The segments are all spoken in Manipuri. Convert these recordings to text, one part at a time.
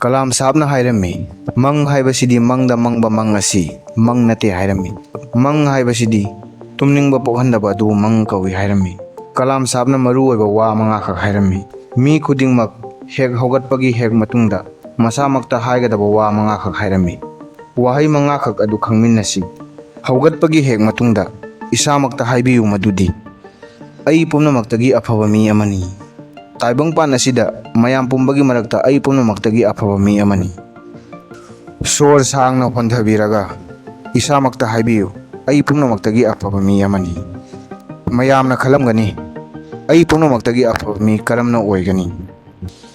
Kalam sabna hairami mang haibasidi mangda mangba mangasi mang nate hairami mang haibasidi tumningba pokhandaba adu mang kawi hairami Kalam sabna maru oiba wa manga khak hairami mi khudingmak hek hogatpagi hek matungda masamakta haigadaba wa manga khak hairami wahai manga khak adu khangminnasi hogatpagi hek matungda isamakta haibiyu madudi ai pumnamaktagi afaba mi amani Taibangpan asida mayam pumbagi marakta ai pumnamaktagi afaba mi amani Sor sangna hondhabiraga isamakta haibiyu ai pumnamaktagi afaba mi amani mayamna khalamgani ai pumnamaktagi afaba mi karamna oigani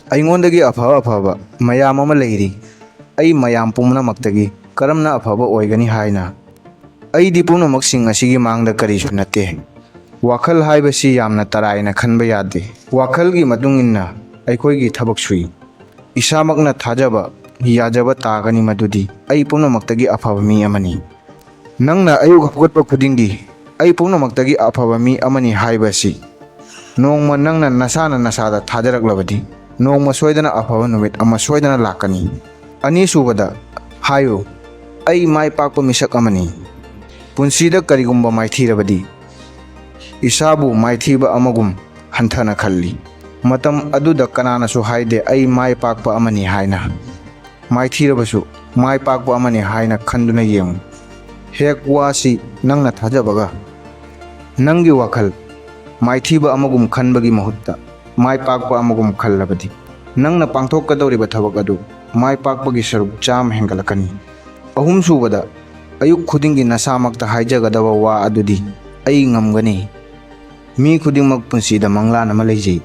aingondagi afaba mayam ama leiri ai mayam pumnamaktagi karamna afaba oigani haina ai di pumnamaksing asigi mangda karisu natte Wakal haibasi yamna taraina khanba yade wakalgi matungina aikoigi thabak sui isamakna thajaba yajaba tagani madudi ai pumnamaktagi afaba mi amani nangna ayuk hapgatpa khudingi ai pumnamaktagi afaba mi amani haibasi nongma nangna nasana nasada thajaraklabadi nongma soidana afaba numit ama soidana lakani ani subada hayo ai mai pakpa misak amani punsida karigumba maithirabadi Isabu maithiba amagum hanthana khalli matam aduda kananasu haide ai mai pakpa amani haina maithirabasu mai pakpa amani haina khanduna yeng hek wasi nangna thajabaga nangi wakal maithiba amagum khanbagi mahutta mai pakpa amagum khallabadi nangna pangthokadoriba thabak adu mai pakpagi saruk cham hengalakani ahum subada ayuk khudingi nasamakta haijagadaba wa adudi ai ngamgani Mi khudingmak punsida manglan ama leijai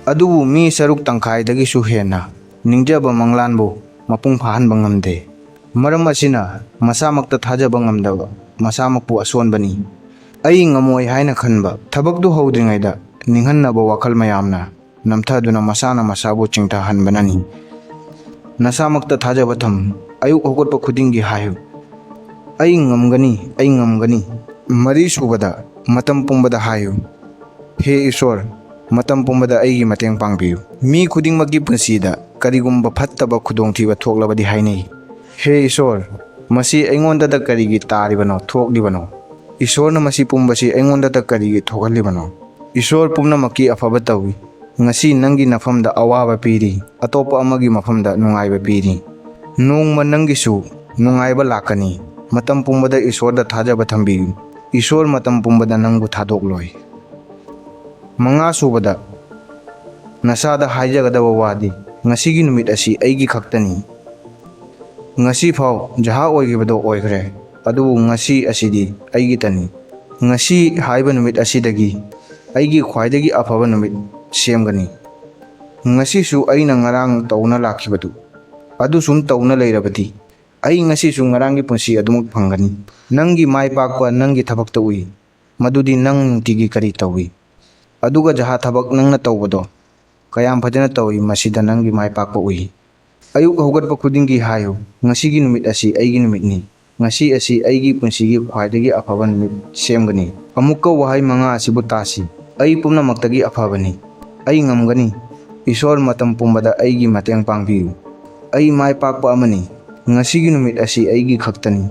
adubu mi saruk tangkhaidagi su hena ningjaba manglanbu mapung phahanba ngamde maram asina masamakta thajaba ngamdaba masamakpu asonbani ai ngamoi haina khanba thabakdu howdringaida ninghannaba wakal mayamna namthaduna masana masabu chingtha hanbanani nasamakta thajaba tham ayuk hogotpa khudingi hayu ai ngamgani mari subada matam pumbada hayu He Isor, matam pumbada aigi mateng pangbiyu. Mi khudingmaki punsida karigumba phattaba khudongthiba thoklabadi hainai. He Isor, masi aingondada karigi taribano thoklibano. Isorna masi pumbasi aingondada karigi thokalibano. Isor pumnamaki afaba tawi. Ngasi nangi nafamda awaba piri, atopa amagi mafamda nungaiba piri. Nungma nangisu nungaiba lakani. Matam pumbada Isorda thajaba thambiyu. Isor matam pumbada nangbu thadokloi. Manga subada nasada haijagadaba wadi ngasigi numit asi aigi khaktani ngasi phau jaha oigibado oigre adu ngasi asidi aigi tani ngasi haiba numit asidagi aigi khwaidagi afaba numit semgani ngasi su aina ngarang tauna lakhibadu adu sum tauna leirabadi ai ngasi su ngarangi punsi adumuk phangani nangi mai pakpa nangi thabakta ui madudi nang tigi kari tawi aduga jaha thabak nangna tawbado kayam phajana tawi masida nangi mai pakpa ui ayuk hogatpa khudingi hayo ngasigi numit asi aigi numitni ngasi asi aigi punsigi khwaidagi afaba numit semgani amukka wahai manga asibu tasi ai pumnamaktagi afabani ai ngamgani isor matam pumbada aigi mateng pangbiyu ai mai pakpa amani ngasigi numit asi aigi khaktani